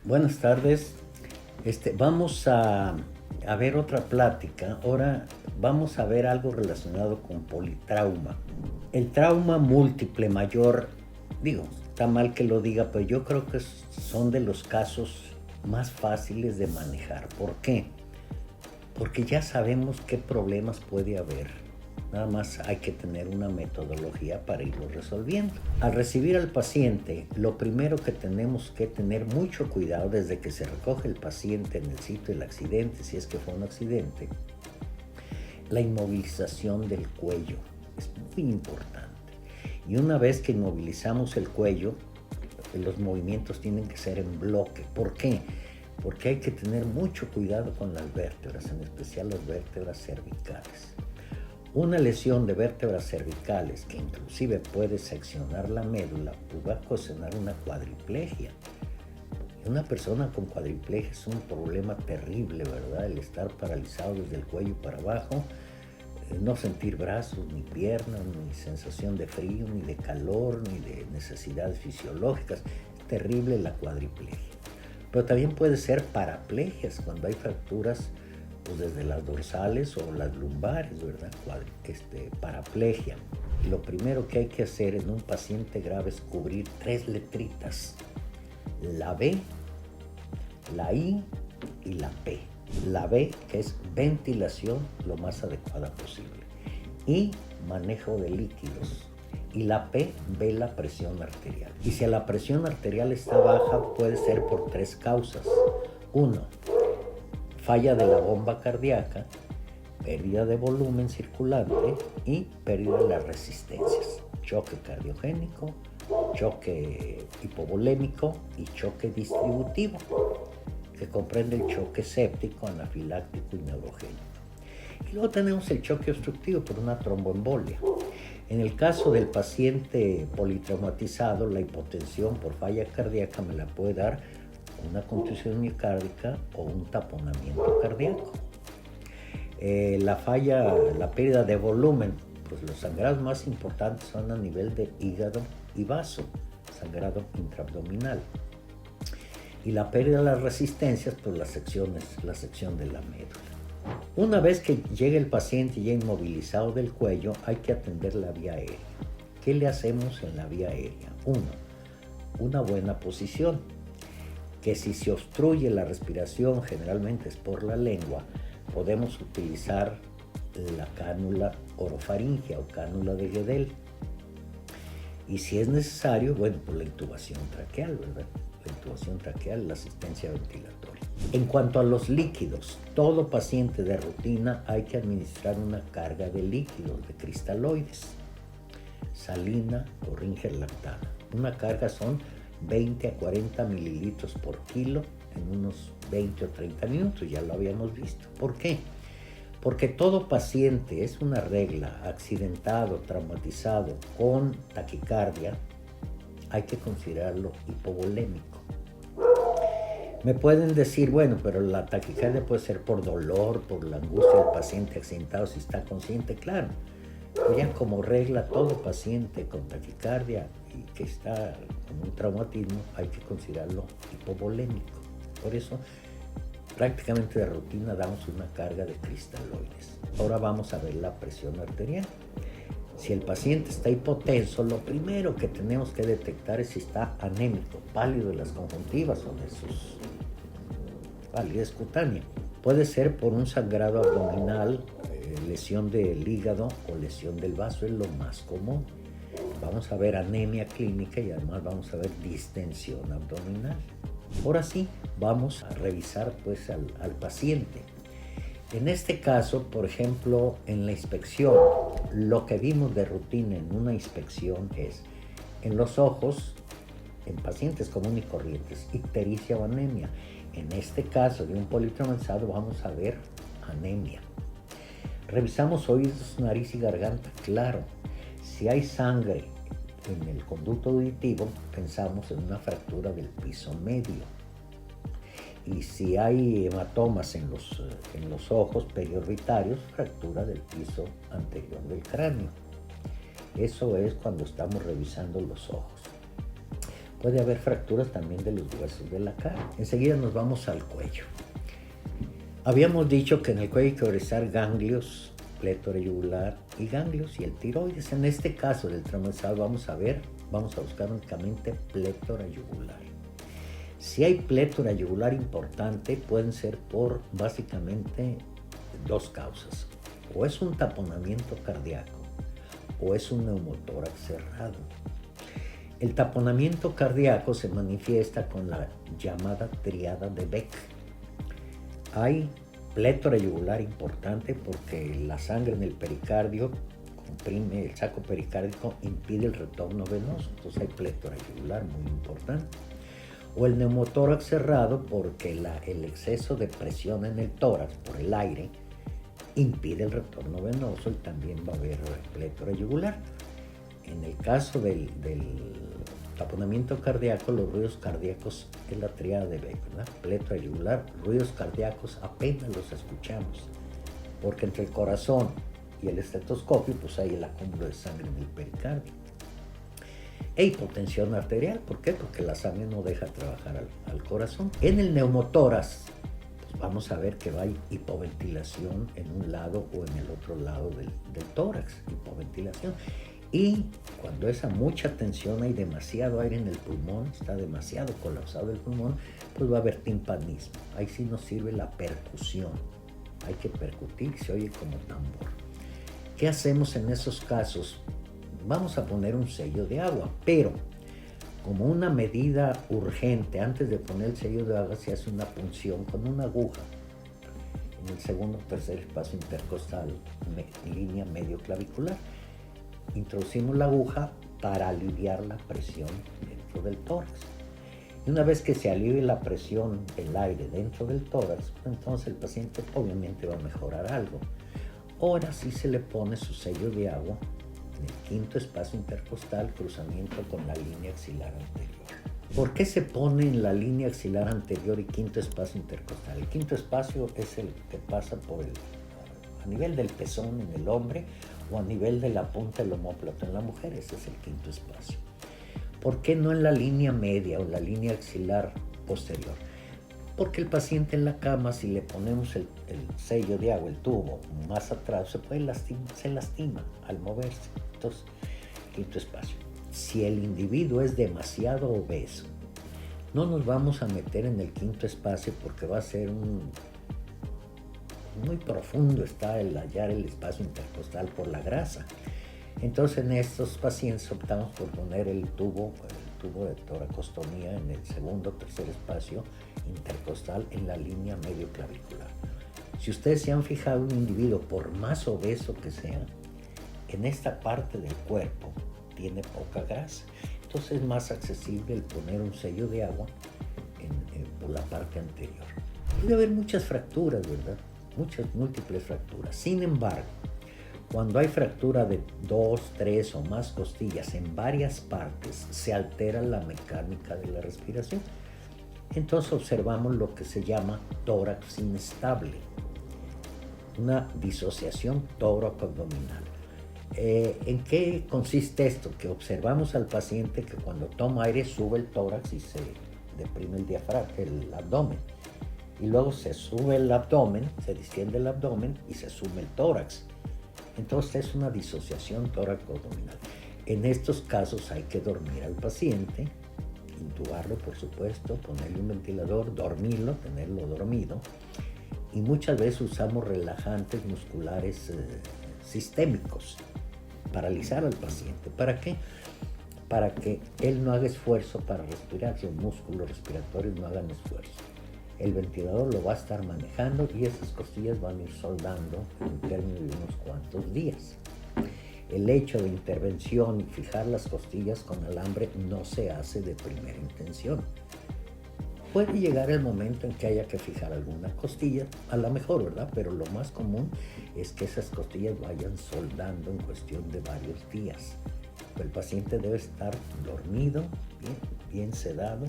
Buenas tardes. Vamos a ver otra plática. Ahora vamos a ver algo relacionado con politrauma. El trauma múltiple mayor, digo, está mal que lo diga, pero yo creo que son de los casos más fáciles de manejar. ¿Por qué? Porque ya sabemos qué problemas puede haber. Nada más hay que tener una metodología para irlo resolviendo. Al recibir al paciente, lo primero que tenemos que tener mucho cuidado desde que se recoge el paciente en el sitio del accidente, si es que fue un accidente, la inmovilización del cuello es muy importante. Y una vez que inmovilizamos el cuello, los movimientos tienen que ser en bloque. ¿Por qué? Porque hay que tener mucho cuidado con las vértebras, en especial las vértebras cervicales. Una lesión de vértebras cervicales que inclusive puede seccionar la médula, pues va a ocasionar una cuadriplegia. Una persona con cuadriplegia es un problema terrible, ¿verdad? El estar paralizado desde el cuello para abajo, no sentir brazos, ni piernas, ni sensación de frío, ni de calor, ni de necesidades fisiológicas. Es terrible la cuadriplegia. Pero también puede ser paraplegias cuando hay fracturas pues desde las dorsales o las lumbares, ¿verdad? Paraplegia. Y lo primero que hay que hacer en un paciente grave es cubrir 3 letritas: la B, la I y la P. La B, que es ventilación lo más adecuada posible, y manejo de líquidos. Y la P, ve la presión arterial. Y si la presión arterial está baja, puede ser por 3 causas. 1, falla de la bomba cardíaca, pérdida de volumen circulante y pérdida de las resistencias. Choque cardiogénico, choque hipovolémico y choque distributivo, que comprende el choque séptico, anafiláctico y neurogénico. Y luego tenemos el choque obstructivo por una tromboembolia. En el caso del paciente politraumatizado, la hipotensión por falla cardíaca me la puede dar una contusión miocárdica o un taponamiento cardíaco. La pérdida de volumen, pues los sangrados más importantes son a nivel de hígado y vaso, sangrado intraabdominal. Y la pérdida de las resistencias, pues la sección de la médula. Una vez que llegue el paciente ya inmovilizado del cuello, hay que atender la vía aérea. ¿Qué le hacemos en la vía aérea? 1, una buena posición, que si se obstruye la respiración, generalmente es por la lengua, podemos utilizar la cánula orofaringea o cánula de Guedel. Y si es necesario, bueno, pues la intubación traqueal, ¿verdad? La intubación traqueal, la asistencia ventilatoria. En cuanto a los líquidos, todo paciente de rutina hay que administrar una carga de líquidos, de cristaloides, salina o ringer lactada. Una carga son 20 a 40 mililitros por kilo en unos 20 o 30 minutos, ya lo habíamos visto. ¿Por qué? Porque todo paciente, es una regla, accidentado, traumatizado con taquicardia, hay que considerarlo hipovolémico. Me pueden decir, bueno, pero la taquicardia puede ser por dolor, por la angustia del paciente accidentado si está consciente, claro. Pero ya como regla, todo paciente con taquicardia y que está con un traumatismo hay que considerarlo hipovolémico. Por eso, prácticamente de rutina damos una carga de cristaloides. Ahora vamos a ver la presión arterial. Si el paciente está hipotenso, lo primero que tenemos que detectar es si está anémico, pálido de las conjuntivas o de sus palidez cutánea. Puede ser por un sangrado abdominal, lesión del hígado o lesión del vaso, es lo más común. Vamos a ver anemia clínica y además vamos a ver distensión abdominal. Ahora sí, vamos a revisar pues al paciente. En este caso, por ejemplo, en la inspección, lo que vimos de rutina en una inspección es en los ojos, en pacientes comunes y corrientes, ictericia o anemia. En este caso de un politraumatizado vamos a ver anemia. Revisamos oídos, nariz y garganta, claro. Si hay sangre en el conducto auditivo, pensamos en una fractura del piso medio. Y si hay hematomas en los ojos periorbitarios, fractura del piso anterior del cráneo. Eso es cuando estamos revisando los ojos. Puede haber fracturas también de los huesos de la cara. Enseguida nos vamos al cuello. Habíamos dicho que en el cuello hay que revisar ganglios, plétora yugular y ganglios y el tiroides. En este caso del transversal vamos a buscar únicamente plétora yugular. Si hay plétora yugular importante, pueden ser por básicamente dos causas. O es un taponamiento cardíaco o es un neumotórax cerrado. El taponamiento cardíaco se manifiesta con la llamada triada de Beck. Hay plétora yugular importante porque la sangre en el pericardio comprime el saco pericárdico, impide el retorno venoso, entonces hay plétora yugular muy importante. O el neumotórax cerrado porque el exceso de presión en el tórax por el aire impide el retorno venoso y también va a haber plétora yugular. En el caso del taponamiento cardíaco, los ruidos cardíacos es la triada de Beck, ¿verdad? Plétora yugular, ruidos cardíacos apenas los escuchamos, porque entre el corazón y el estetoscopio pues hay el acúmulo de sangre en el pericardio. E hipotensión arterial, ¿por qué? Porque la sangre no deja trabajar al corazón. En el neumotórax pues vamos a ver que va a hipoventilación en un lado o en el otro lado del tórax, hipoventilación. Y cuando es a mucha tensión, hay demasiado aire en el pulmón, está demasiado colapsado el pulmón, pues va a haber timpanismo. Ahí sí nos sirve la percusión. Hay que percutir, se oye como tambor. ¿Qué hacemos en esos casos? Vamos a poner un sello de agua, pero como una medida urgente, antes de poner el sello de agua se hace una punción con una aguja en el segundo o tercer espacio intercostal, línea medio clavicular. Introducimos la aguja para aliviar la presión dentro del tórax. Y una vez que se alivie la presión del aire dentro del tórax, entonces el paciente obviamente va a mejorar algo. Ahora sí se le pone su sello de agua en el quinto espacio intercostal, cruzamiento con la línea axilar anterior. ¿Por qué se pone en la línea axilar anterior y quinto espacio intercostal? El quinto espacio es el que pasa a nivel del pezón en el hombre o a nivel de la punta del omóplato en la mujer. Ese es el quinto espacio. ¿Por qué no en la línea media o la línea axilar posterior? Porque el paciente en la cama, si le ponemos el sello de agua, el tubo, más atrás, se lastima al moverse. Entonces, quinto espacio. Si el individuo es demasiado obeso, no nos vamos a meter en el quinto espacio porque va a ser muy profundo está el hallar el espacio intercostal por la grasa. Entonces en estos pacientes optamos por poner el tubo de toracostomía en el segundo o tercer espacio intercostal en la línea medio clavicular. Si ustedes se han fijado, un individuo, por más obeso que sea, en esta parte del cuerpo tiene poca grasa. Entonces es más accesible el poner un sello de agua por la parte anterior. Puede haber muchas fracturas, ¿verdad? Muchas múltiples fracturas. Sin embargo, cuando hay fractura de 2, 3 o más costillas en varias partes, se altera la mecánica de la respiración. Entonces observamos lo que se llama tórax inestable, una disociación tóraco-abdominal. ¿En qué consiste esto? Que observamos al paciente que cuando toma aire sube el tórax y se deprime el abdomen. Y luego se sube el abdomen, se distiende el abdomen y se sube el tórax. Entonces es una disociación tóraco-abdominal. En estos casos hay que dormir al paciente, intubarlo por supuesto, ponerle un ventilador, dormirlo, tenerlo dormido. Y muchas veces usamos relajantes musculares sistémicos, paralizar al paciente. ¿Para qué? Para que él no haga esfuerzo para respirar, que los músculos respiratorios no hagan esfuerzo. El ventilador lo va a estar manejando y esas costillas van a ir soldando en términos de unos cuantos días. El hecho de intervención y fijar las costillas con alambre no se hace de primera intención. Puede llegar el momento en que haya que fijar alguna costilla, a lo mejor, ¿verdad? Pero lo más común es que esas costillas vayan soldando en cuestión de varios días. El paciente debe estar dormido, bien sedado,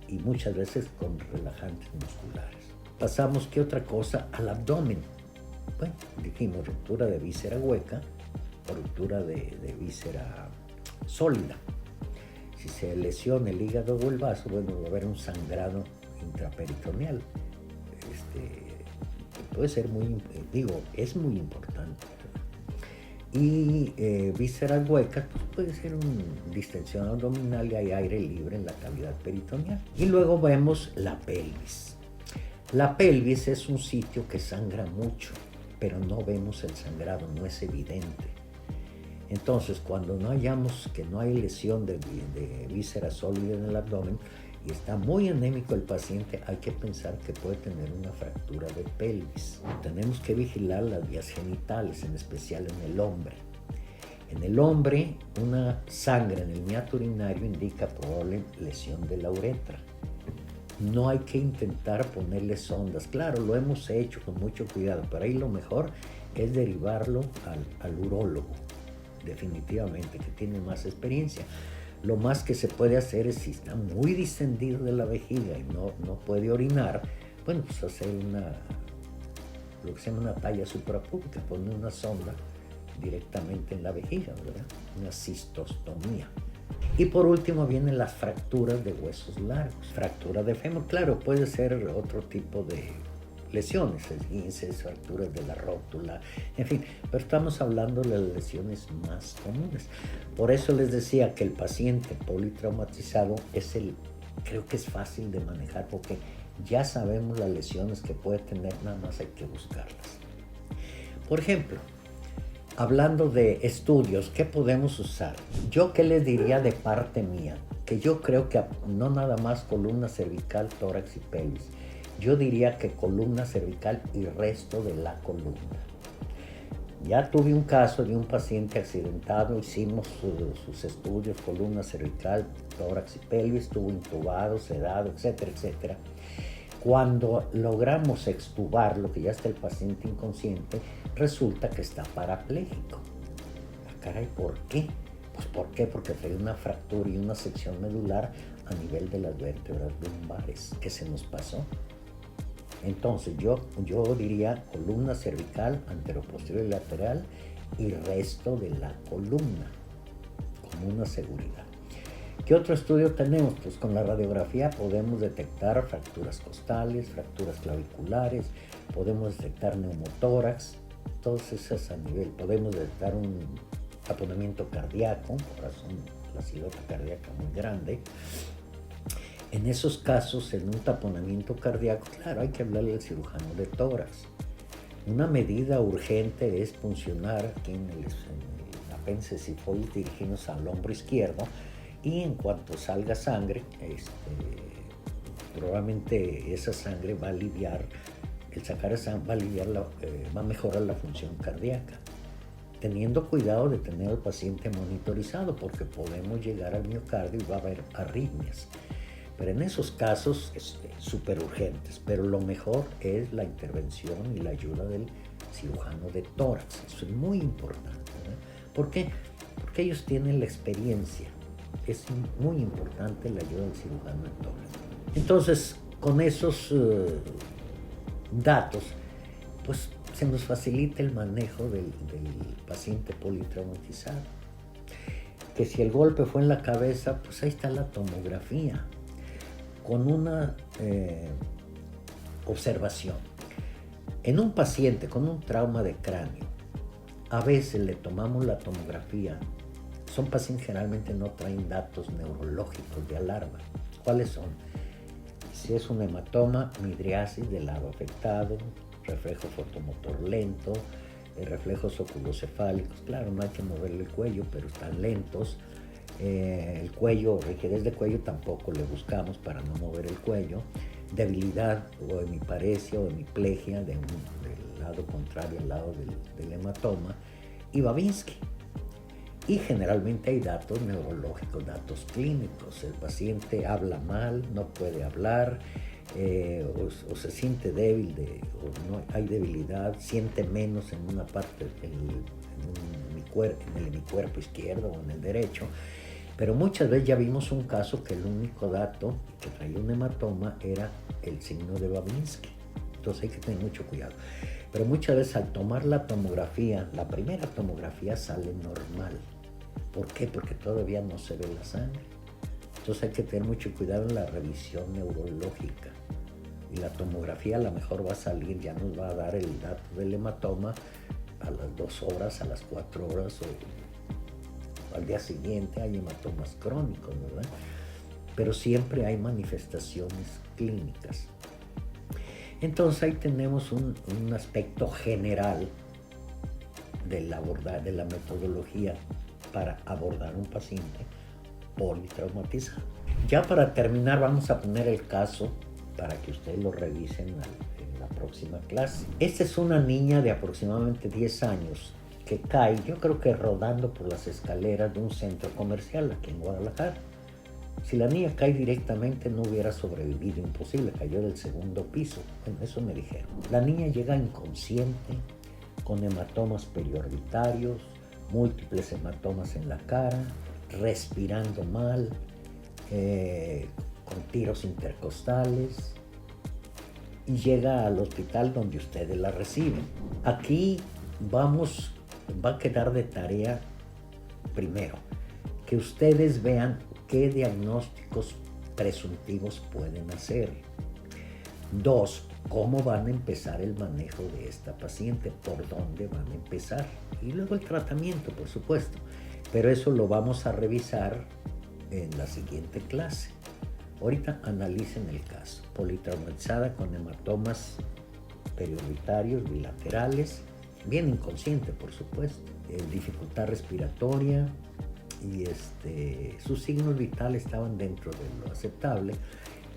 y muchas veces con relajantes musculares. Pasamos, ¿qué otra cosa? Al abdomen. Bueno, dijimos ruptura de víscera hueca o ruptura de víscera sólida. Si se lesiona el hígado o el vaso, bueno, va a haber un sangrado intraperitoneal. Puede ser es muy importante. Y vísceras huecas, pues puede ser una distensión abdominal y hay aire libre en la cavidad peritoneal. Y luego vemos la pelvis. La pelvis es un sitio que sangra mucho, pero no vemos el sangrado, no es evidente. Entonces, cuando no hallamos que no hay lesión de víscera sólida en el abdomen y está muy anémico el paciente, hay que pensar que puede tener una fractura de pelvis. Tenemos que vigilar las vías genitales, en especial en el hombre. En el hombre, una sangre en el meato urinario indica probable lesión de la uretra. No hay que intentar ponerle sondas. Claro, lo hemos hecho con mucho cuidado, pero ahí lo mejor es derivarlo al urólogo, definitivamente, que tiene más experiencia. Lo más que se puede hacer es, si está muy distendido de la vejiga y no puede orinar, bueno, pues hacer lo que se llama una talla suprapúbica, poner una sonda directamente en la vejiga, ¿verdad? Una cistostomía. Y por último vienen las fracturas de huesos largos. Fractura de fémur, claro, puede ser otro tipo de lesiones, esguinces, fracturas de la rótula, en fin, pero estamos hablando de las lesiones más comunes. Por eso les decía que el paciente politraumatizado creo que es fácil de manejar, porque ya sabemos las lesiones que puede tener, nada más hay que buscarlas. Por ejemplo, hablando de estudios, ¿qué podemos usar? Yo, ¿qué les diría de parte mía? Que yo creo que no nada más columna cervical, tórax y pelvis. Yo diría que columna cervical y resto de la columna. Ya tuve un caso de un paciente accidentado, hicimos sus estudios, columna cervical, tórax y pelvis, estuvo intubado, sedado, etcétera, etcétera. Cuando logramos extubarlo, que ya está el paciente inconsciente, resulta que está parapléjico. Caray, ¿por qué? Pues ¿por qué? Porque trae una fractura y una sección medular a nivel de las vértebras lumbares. ¿Qué se nos pasó? Entonces yo diría columna cervical, anteroposterior y lateral y resto de la columna, como una seguridad. ¿Qué otro estudio tenemos? Pues con la radiografía podemos detectar fracturas costales, fracturas claviculares, podemos detectar neumotórax, todas esas a nivel. Podemos detectar un taponamiento cardíaco, corazón, la silota cardíaca muy grande. En esos casos, en un taponamiento cardíaco, claro, hay que hablarle al cirujano de tórax. Una medida urgente es puncionar aquí en el apéndice sifoides, dirigirnos al hombro izquierdo, y en cuanto salga sangre, probablemente esa sangre va a aliviar, el sacar esa sangre va a mejorar la función cardíaca, teniendo cuidado de tener al paciente monitorizado, porque podemos llegar al miocardio y va a haber arritmias. Pero en esos casos súper urgentes, pero lo mejor es la intervención y la ayuda del cirujano de tórax. Eso es muy importante, ¿verdad? ¿Por qué? Porque ellos tienen la experiencia. Es muy importante la ayuda del cirujano de tórax. Entonces, con esos datos, pues se nos facilita el manejo del paciente politraumatizado. Que si el golpe fue en la cabeza, pues ahí está la tomografía. Con una observación. En un paciente con un trauma de cráneo, a veces le tomamos la tomografía. Son pacientes generalmente no traen datos neurológicos de alarma. ¿Cuáles son? Si es un hematoma, midriasis del lado afectado, reflejo fotomotor lento, reflejos oculocefálicos. Claro, no hay que moverle el cuello, pero están lentos. El cuello, rigidez de cuello tampoco le buscamos para no mover el cuello. Debilidad o hemiparesia o hemiplegia del lado contrario al lado del hematoma. Y Babinski. Y generalmente hay datos neurológicos, datos clínicos. El paciente habla mal, no puede hablar, o se siente débil, o no hay debilidad, siente menos en una parte en el hemicuerpo izquierdo o en el derecho. Pero muchas veces ya vimos un caso que el único dato que traía un hematoma era el signo de Babinski. Entonces hay que tener mucho cuidado. Pero muchas veces al tomar la tomografía, la primera tomografía sale normal. ¿Por qué? Porque todavía no se ve la sangre. Entonces hay que tener mucho cuidado en la revisión neurológica. Y la tomografía a lo mejor va a salir, ya nos va a dar el dato del hematoma a las 2 horas, a las 4 horas o al día siguiente. Hay hematomas crónicos, ¿verdad? Pero siempre hay manifestaciones clínicas. Entonces ahí tenemos un aspecto general de la metodología para abordar un paciente politraumatizado. Ya para terminar vamos a poner el caso para que ustedes lo revisen en la próxima clase. Esta es una niña de aproximadamente 10 años que cae, yo creo que rodando por las escaleras de un centro comercial aquí en Guadalajara. Si la niña cae directamente no hubiera sobrevivido, imposible, cayó del 2º piso. Bueno, eso me dijeron. La niña llega inconsciente, con hematomas periorbitarios, múltiples hematomas en la cara, respirando mal, con tiros intercostales, y llega al hospital donde ustedes la reciben. Aquí va a quedar de tarea, primero, que ustedes vean qué diagnósticos presuntivos pueden hacer. 2, cómo van a empezar el manejo de esta paciente, por dónde van a empezar. Y luego el tratamiento, por supuesto. Pero eso lo vamos a revisar en la siguiente clase. Ahorita analicen el caso. Politraumatizada con hematomas periorbitarios bilaterales, bien inconsciente, por supuesto. Dificultad respiratoria, y sus signos vitales estaban dentro de lo aceptable,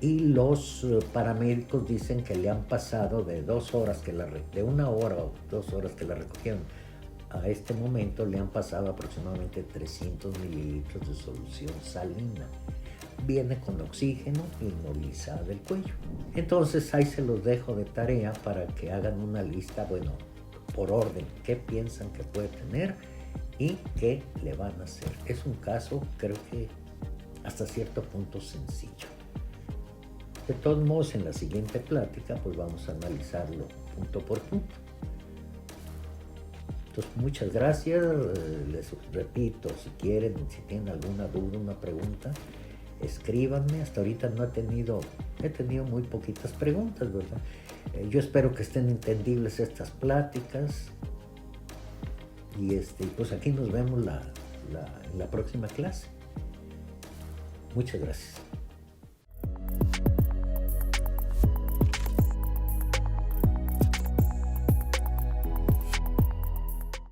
y los paramédicos dicen que le han pasado de 2 horas de 1 hora o 2 horas que la recogieron a este momento, le han pasado aproximadamente 300 mililitros de solución salina. Viene con oxígeno, inmovilizada del cuello. Entonces ahí se los dejo de tarea para que hagan una lista, bueno, por orden, qué piensan que puede tener y qué le van a hacer. Es un caso, creo que hasta cierto punto sencillo. De todos modos, en la siguiente plática, pues vamos a analizarlo punto por punto. Entonces, muchas gracias. Les repito, si quieren, si tienen alguna duda, una pregunta, escríbanme. Hasta ahorita he tenido muy poquitas preguntas, ¿verdad? Yo espero que estén entendibles estas pláticas. Y pues aquí nos vemos en la próxima clase. Muchas gracias.